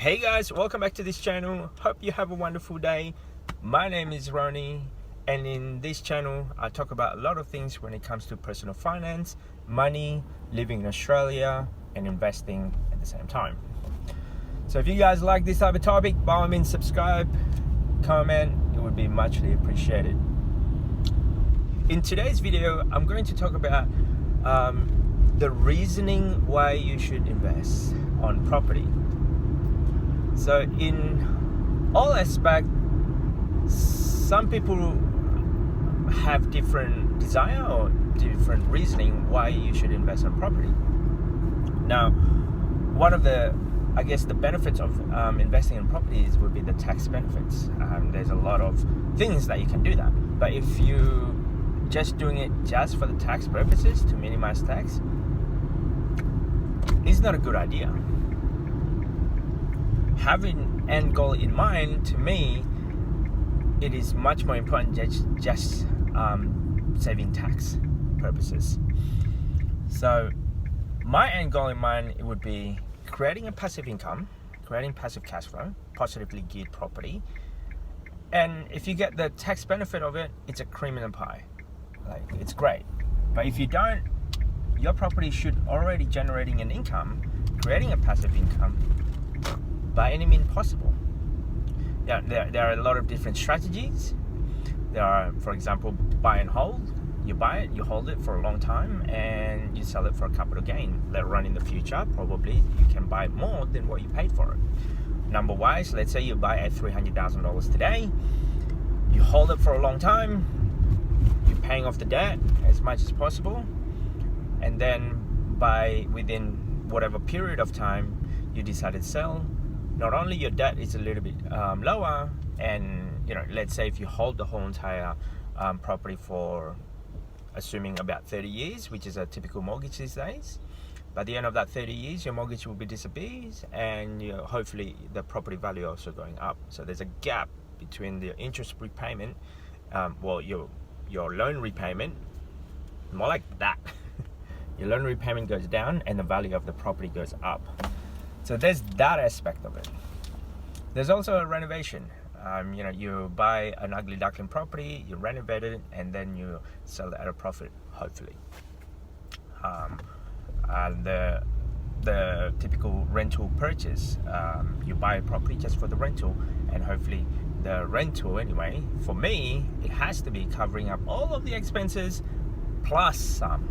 Hey guys, welcome back to this channel. Hope you have a wonderful day. My name is Ronnie, and in this channel I talk about a lot of things when it comes to personal finance, money, living in Australia, and investing at the same time. So if you guys like this type of topic, by all means subscribe, comment, it would be muchly appreciated. In today's video, I'm going to talk about the reasoning why you should invest on property. So in all aspects, some people have different desire or different reasoning why you should invest on property. Now, one of the benefits of investing in properties would be the tax benefits. There's a lot of things that you can do that. But if you just doing it just for the tax purposes to minimize tax, it's not a good idea. Having end goal in mind, to me, it is much more important just saving tax purposes. So my end goal in mind, it would be creating a passive income, creating passive cash flow, positively geared property. And if you get the tax benefit of it, it's a cream in the pie. Like, it's great. But if you don't, your property should already generating an income, creating a passive income by any means possible. There are a lot of different strategies. There are, for example, buy and hold. You buy it, you hold it for a long time, and you sell it for a capital gain. Later on in the future, probably you can buy more than what you paid for it. Number wise, let's say you buy at $300,000 today. You hold it for a long time. You're paying off the debt as much as possible, and then within whatever period of time you decide to sell, not only your debt is a little bit lower, and let's say if you hold the whole entire property for, assuming about 30 years, which is a typical mortgage these days, by the end of that 30 years your mortgage will be disappears, and hopefully the property value also going up. So there's a gap between the interest repayment, your loan repayment, more like that. Your loan repayment goes down and the value of the property goes up. So there's that aspect of it. There's also a renovation. You buy an ugly duckling property, you renovate it, and then you sell it at a profit, hopefully. And the typical rental purchase, you buy a property just for the rental, and hopefully the rental, anyway, for me, it has to be covering up all of the expenses plus some,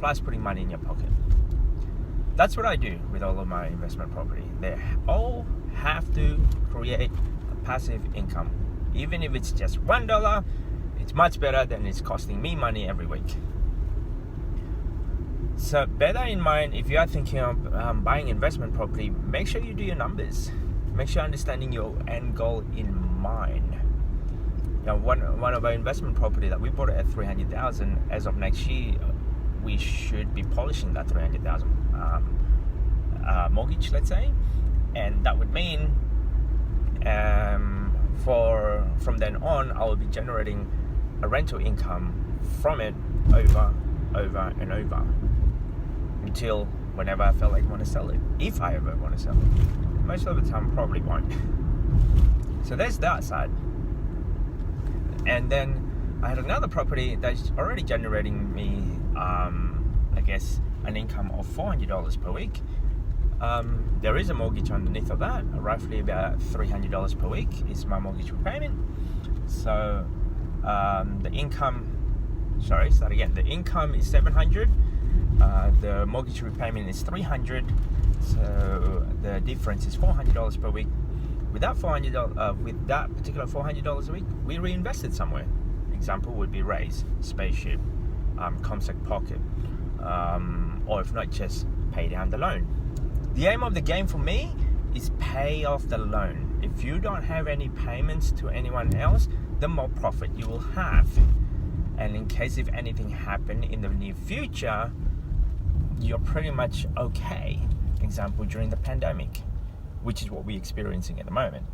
plus putting money in your pocket. That's what I do with all of my investment property. They all have to create a passive income. Even if it's just $1, it's much better than it's costing me money every week. So bear that in mind. If you are thinking of buying investment property, make sure you do your numbers. Make sure you're understanding your end goal in mind. Now, one of our investment property that we bought at $300,000, as of next year, we should be polishing that $300,000 mortgage, let's say, and that would mean from then on I will be generating a rental income from it over and over until whenever I feel like I want to sell it, if I ever want to sell it. Most of the time probably won't. So there's that side. And then I had another property that's already generating me an income of $400 per week. There is a mortgage underneath of that, roughly about $300 per week is my mortgage repayment. So the income is $700, the mortgage repayment is $300, so the difference is $400 per week. With that particular $400 a week, we reinvested somewhere. Example would be Raise, Spaceship, Comsec Pocket, or if not, just pay down the loan. The aim of the game for me is pay off the loan. If you don't have any payments to anyone else, the more profit you will have. And in case if anything happen in the near future, you're pretty much okay. Example, during the pandemic, which is what we're experiencing at the moment.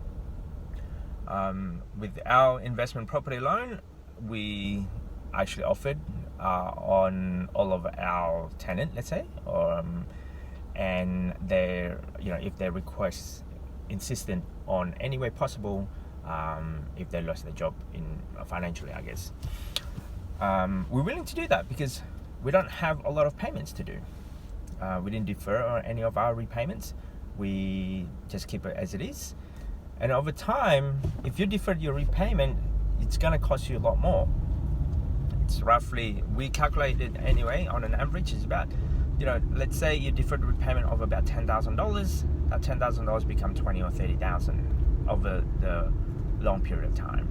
With our investment property loan, we actually offered on all of our tenant, let's say, and their, if they request insistent on any way possible if they lost their job financially, I guess. We're willing to do that because we don't have a lot of payments to do. We didn't defer on any of our repayments. We just keep it as it is. And over time, if you defer your repayment, it's going to cost you a lot more. It's roughly, we calculated anyway, on an average, is about, let's say you deferred repayment of about $10,000. That $10,000 become $20,000 or $30,000 over the long period of time.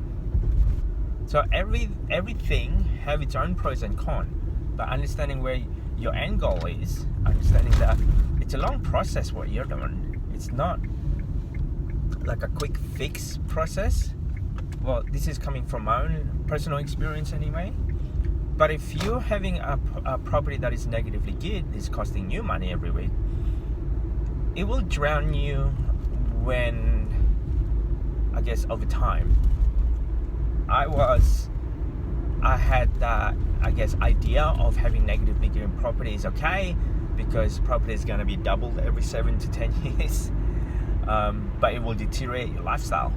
So everything have its own pros and cons, but understanding where your end goal is, understanding that it's a long process what you're doing. It's not like a quick fix process. Well, this is coming from my own personal experience anyway. But if you're having a property that is negatively geared, is costing you money every week, it will drown you when, I guess, over time. I had that, I guess, idea of having negatively geared property is okay because property is going to be doubled every 7 to 10 years. But it will deteriorate your lifestyle.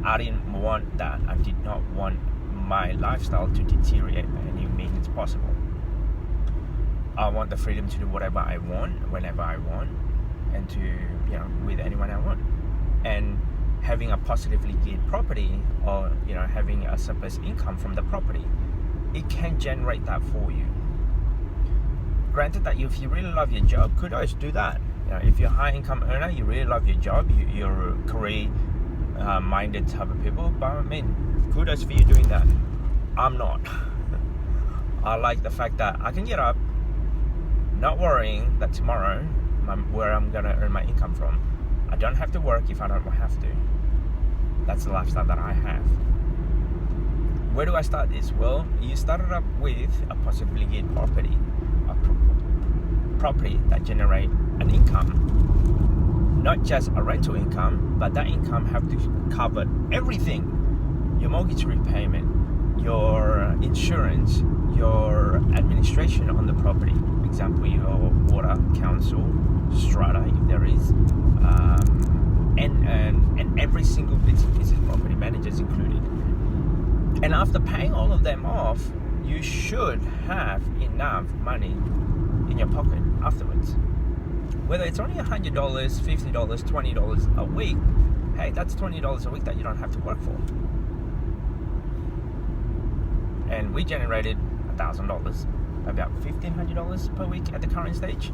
I didn't want that. I did not want my lifestyle to deteriorate by any means possible. I want the freedom to do whatever I want, whenever I want, and to, with anyone I want. And having a positively geared property, or, having a surplus income from the property, it can generate that for you. Granted that if you really love your job, kudos, do that. If you're a high income earner, you really love your job, you're a career minded type of people, but I mean, kudos for you doing that. I'm not. I like the fact that I can get up not worrying that tomorrow where I'm gonna earn my income from. I don't have to work if I don't have to. That's the lifestyle that I have. Where do I start this? Well, you started up with a possibly geared property, property that generate an income, not just a rental income, but that income have to cover everything: your mortgage repayment, your insurance, your administration on the property, example, your water, council, strata if there is, and every single bit of piece of property, managers included. And after paying all of them off, you should have enough money in your pocket afterwards. Whether it's only $100, $50, $20 a week, hey, that's $20 a week that you don't have to work for. And we generated $1,000, about $1,500 per week at the current stage,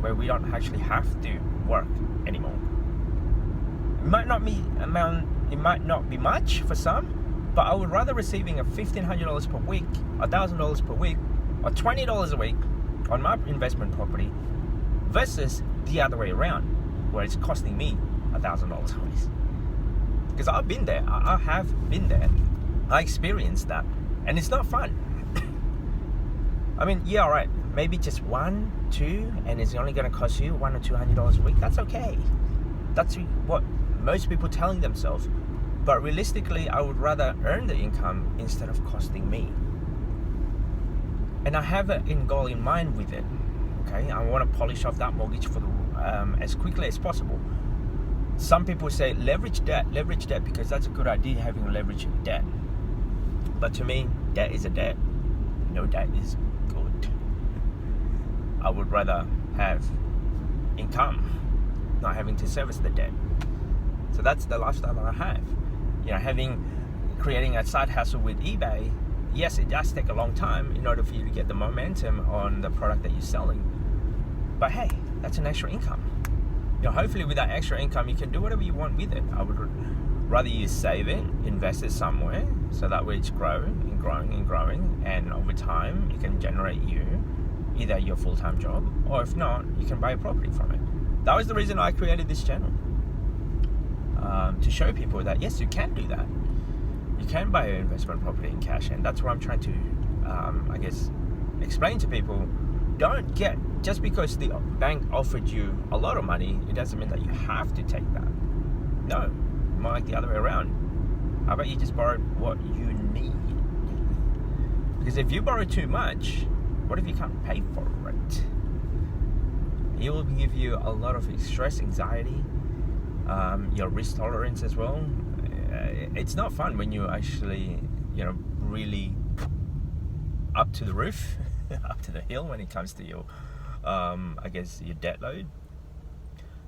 where we don't actually have to work anymore. It might not be much for some, but I would rather receiving a $1,500 per week, $1,000 per week, or $20 a week on my investment property versus the other way around, where it's costing me $1,000 a week. Because I've been there, I have been there, I experienced that, and it's not fun. I mean, yeah, all right, maybe just 1, 2, and it's only going to cost you $100 or $200 a week. That's okay. That's what most people telling themselves. But realistically, I would rather earn the income instead of costing me. And I have an end goal in mind with it. Okay, I want to polish off that mortgage for as quickly as possible. Some people say leverage debt, because that's a good idea, having a leverage debt. But to me, debt is a debt. No debt is good. I would rather have income, not having to service the debt. So that's the lifestyle that I have. Creating a side hustle with eBay, yes, it does take a long time in order for you to get the momentum on the product that you're selling. But hey, that's an extra income. Hopefully with that extra income, you can do whatever you want with it. I would rather you save it, invest it somewhere, so that way it's growing and growing and growing, and over time it can generate you either your full-time job, or if not, you can buy a property from it. That was the reason I created this channel, to show people that yes, you can do that. You can buy an investment property in cash, and that's what I'm trying to, explain to people. Don't get, just because the bank offered you a lot of money, it doesn't mean that you have to take that. No, more like the other way around. How about you just borrow what you need? Because if you borrow too much, what if you can't pay for it? It will give you a lot of stress, anxiety, your risk tolerance as well. It's not fun when you actually, really up to the roof, up to the hill when it comes to your, your debt load.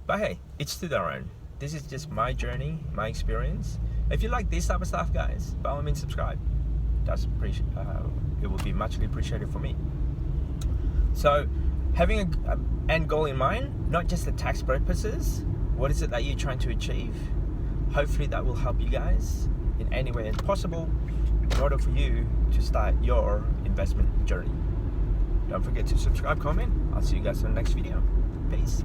But hey, it's to their own. This is just my journey, my experience. If you like this type of stuff, guys, by all means subscribe. It will be muchly appreciated for me. So, having an end goal in mind, not just the tax purposes. What is it that you're trying to achieve? Hopefully that will help you guys in any way possible in order for you to start your investment journey. Don't forget to subscribe, comment. I'll see you guys in the next video. Peace.